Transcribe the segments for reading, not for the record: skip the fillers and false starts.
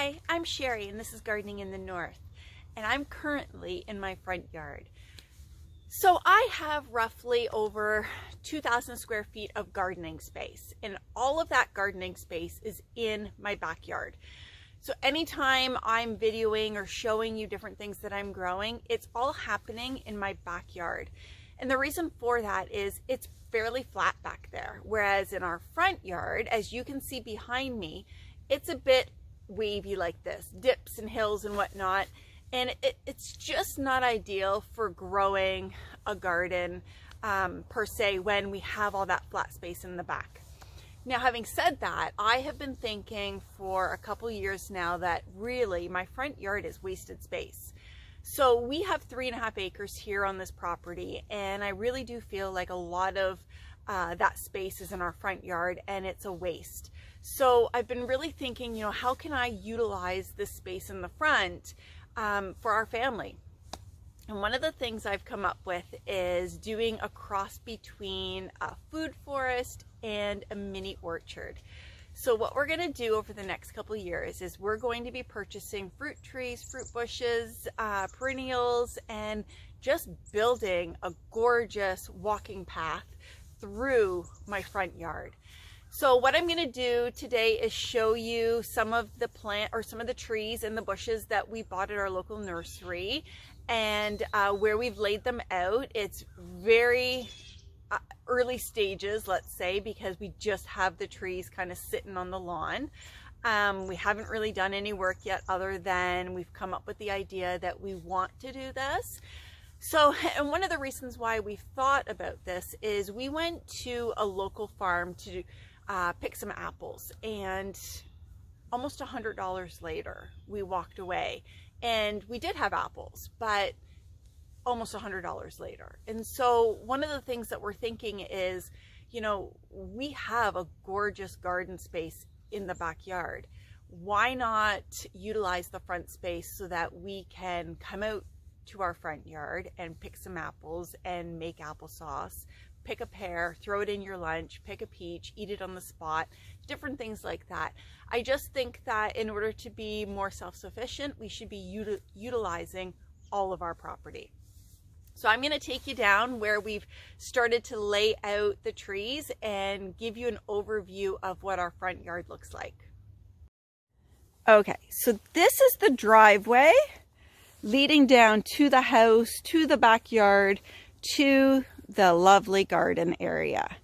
Hi, I'm Sherry and this is Gardening in the North, and I'm currently in my front yard. So I have roughly over 2,000 square feet of gardening space, and all of that gardening space is in my backyard. So anytime I'm videoing or showing you different things that I'm growing, it's all happening in my backyard. And the reason for that is it's fairly flat back there, whereas in our front yard, as you can see behind me, it's a bit wavy like this, dips and hills and whatnot, and it's just not ideal for growing a garden per se when we have all that flat space in the back. Now, having said that, I have been thinking for a couple years now that really my front yard is wasted space. So we have 3.5 acres here on this property, and I really do feel like a lot of that space is in our front yard and it's a waste. So I've been really thinking, how can I utilize this space in the front for our family? And one of the things I've come up with is doing a cross between a food forest and a mini orchard. So what we're going to do over the next couple of years is we're going to be purchasing fruit trees, fruit bushes, perennials, and just building a gorgeous walking path through my front yard. So what I'm going to do today is show you some of the some of the trees and the bushes that we bought at our local nursery, and where we've laid them out. It's very early stages, let's say, because we just have the trees kind of sitting on the lawn. We haven't really done any work yet, other than we've come up with the idea that we want to do this. So, and one of the reasons why we thought about this is we went to a local farm to pick some apples, and almost $100 later we walked away, and we did have apples, but almost $100 later. And so one of the things that we're thinking is, we have a gorgeous garden space in the backyard. Why not utilize the front space so that we can come out to our front yard and pick some apples and make applesauce, pick a pear, throw it in your lunch, pick a peach, eat it on the spot, different things like that. I just think that in order to be more self-sufficient, we should be utilizing all of our property. So I'm going to take you down where we've started to lay out the trees and give you an overview of what our front yard looks like. Okay, so this is the driveway leading down to the house, to the backyard, to the lovely garden area.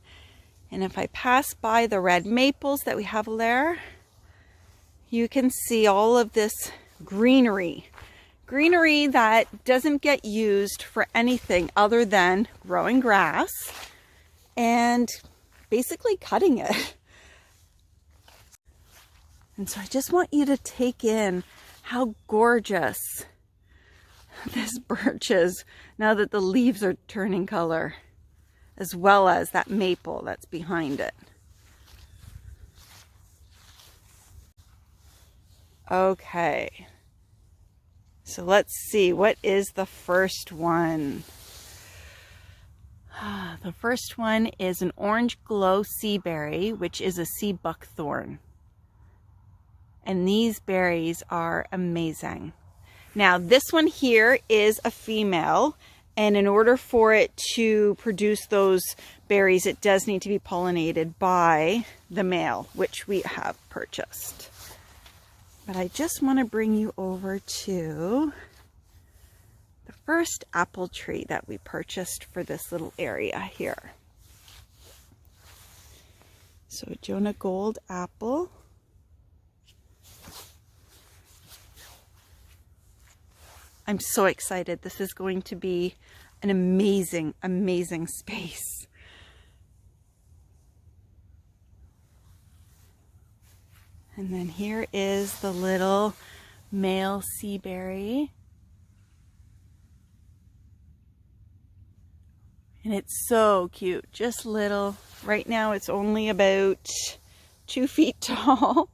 And if I pass by the red maples that we have there, you can see all of this greenery that doesn't get used for anything other than growing grass and basically cutting it. And so I just want you to take in how gorgeous this birch is now that the leaves are turning color, as well as that maple that's behind it. Okay, so let's see, what is the first one? The first one is an orange glow sea berry, which is a sea buckthorn. And these berries are amazing. Now, this one here is a female, and in order for it to produce those berries, it does need to be pollinated by the male, which we have purchased. But I just want to bring you over to the first apple tree that we purchased for this little area here. So a Jonah Gold apple. I'm so excited. This is going to be an amazing, amazing space. And then here is the little male sea berry. And it's so cute, just little. Right now it's only about 2 feet tall.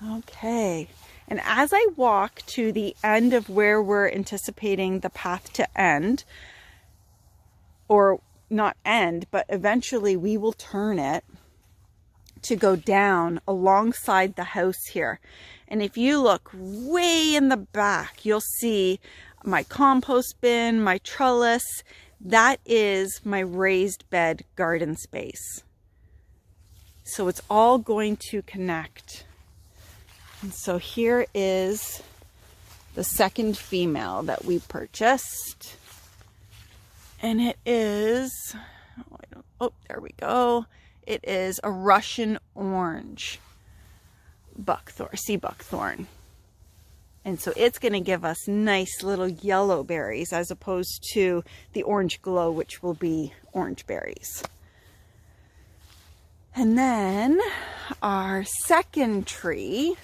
Okay. And as I walk to the end of where we're anticipating the path to end, or not end, but eventually we will turn it to go down alongside the house here. And if you look way in the back, you'll see my compost bin, my trellis. That is my raised bed garden space. So it's all going to connect. And so here is the second female that we purchased. And it is, oh, there we go. It is a Russian orange buckthorn, sea buckthorn. And so it's going to give us nice little yellow berries as opposed to the orange glow, which will be orange berries. And then our second tree,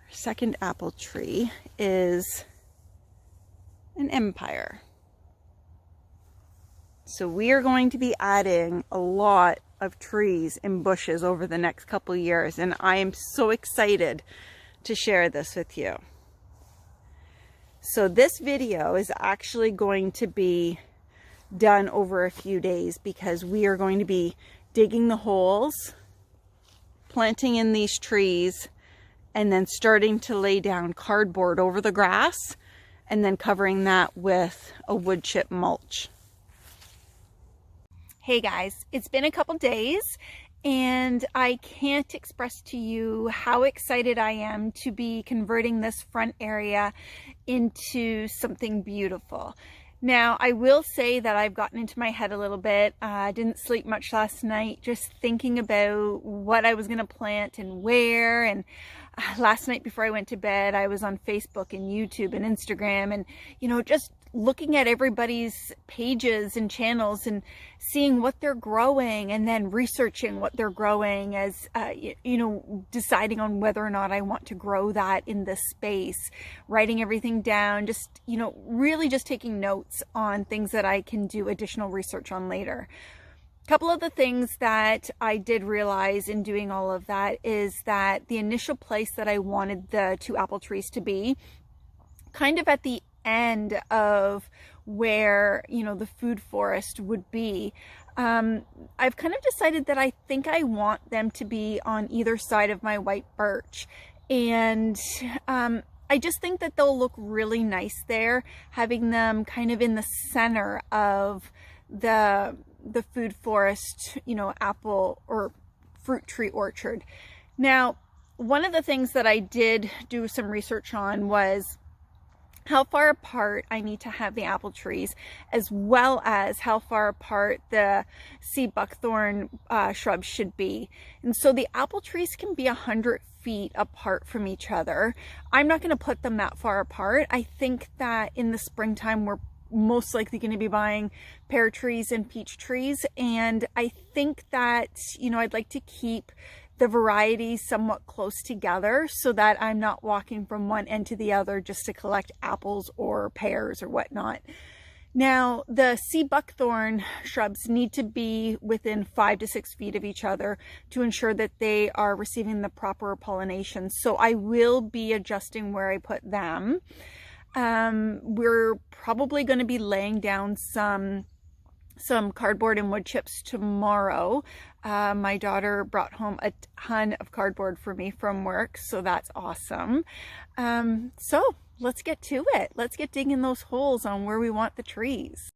our second apple tree, is an empire. So we are going to be adding a lot of trees and bushes over the next couple years, and I am so excited to share this with you. So this video is actually going to be done over a few days because we are going to be digging the holes, planting in these trees, and then starting to lay down cardboard over the grass and then covering that with a wood chip mulch. Hey guys, it's been a couple days and I can't express to you how excited I am to be converting this front area into something beautiful. Now, I will say that I've gotten into my head a little bit. I didn't sleep much last night, just thinking about what I was going to plant and where. And last night before I went to bed, I was on Facebook and YouTube and Instagram and, just looking at everybody's pages and channels and seeing what they're growing and then researching what they're growing as, deciding on whether or not I want to grow that in this space, writing everything down, just, really just taking notes on things that I can do additional research on later. A couple of the things that I did realize in doing all of that is that the initial place that I wanted the two apple trees to be, kind of at the end of where the food forest would be, I've kind of decided that I think I want them to be on either side of my white birch, and I just think that they'll look really nice there, having them kind of in the center of the food forest, apple or fruit tree orchard. Now, one of the things that I did do some research on was how far apart I need to have the apple trees, as well as how far apart the sea buckthorn shrubs should be. And so the apple trees can be 100 feet apart from each other. I'm not going to put them that far apart. I think that in the springtime we're most likely going to be buying pear trees and peach trees, and I think that I'd like to keep the varieties somewhat close together so that I'm not walking from one end to the other just to collect apples or pears or whatnot. Now, the sea buckthorn shrubs need to be within 5 to 6 feet of each other to ensure that they are receiving the proper pollination. So I will be adjusting where I put them. We're probably going to be laying down some cardboard and wood chips tomorrow. My daughter brought home a ton of cardboard for me from work, so that's awesome. So let's get to it. Let's get digging those holes on where we want the trees.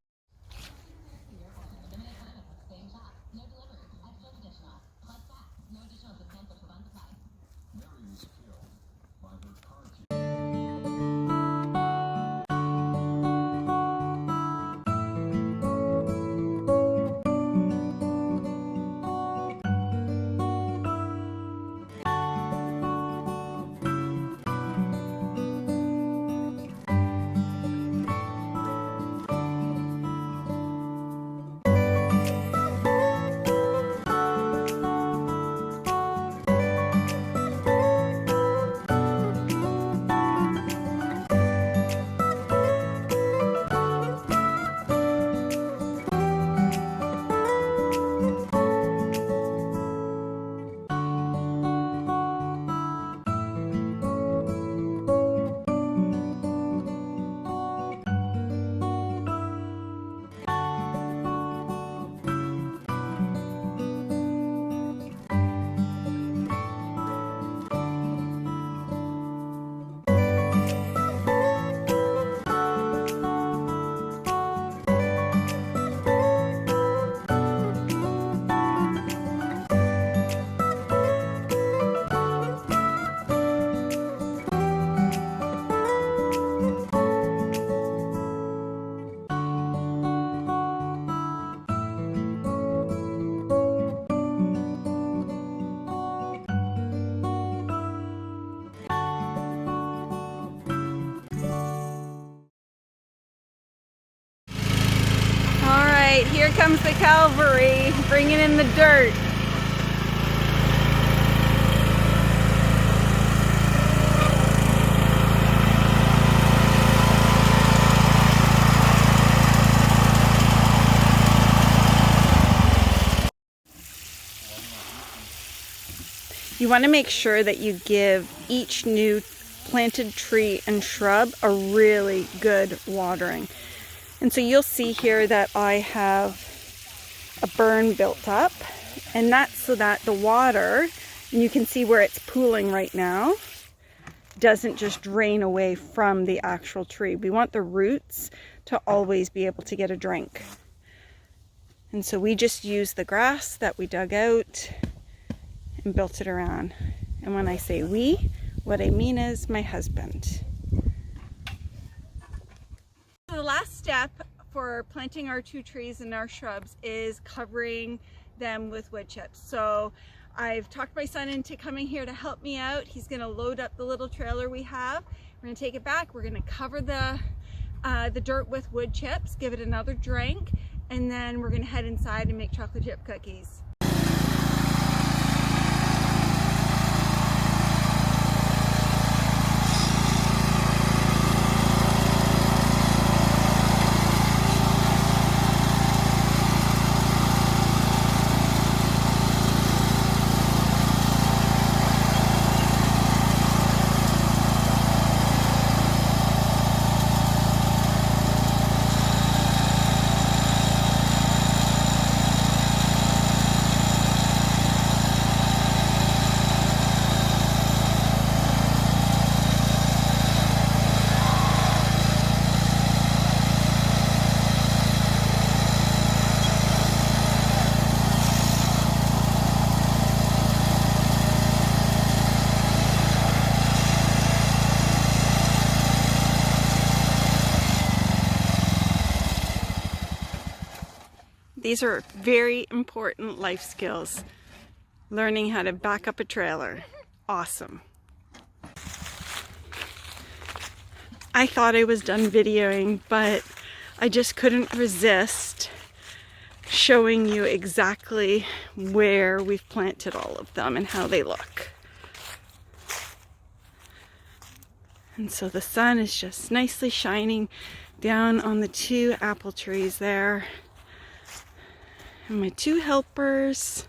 comes the cavalry, bringing in the dirt. You want to make sure that you give each new planted tree and shrub a really good watering. And so you'll see here that I have a burn built up, and that's so that the water, and you can see where it's pooling right now, doesn't just drain away from the actual tree. We want the roots to always be able to get a drink. And so we just use the grass that we dug out and built it around. And when I say we, what I mean is my husband. So the last step for planting our 2 trees and our shrubs is covering them with wood chips. So I've talked my son into coming here to help me out. He's gonna load up the little trailer we have. We're gonna take it back. We're gonna cover the dirt with wood chips, give it another drink, and then we're gonna head inside and make chocolate chip cookies. These are very important life skills. Learning how to back up a trailer. Awesome. I thought I was done videoing, but I just couldn't resist showing you exactly where we've planted all of them and how they look. And so the sun is just nicely shining down on the 2 apple trees there. And my 2 helpers,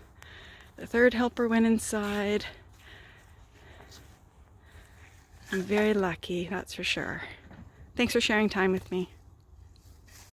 the 3rd helper went inside. I'm very lucky, that's for sure. Thanks for sharing time with me.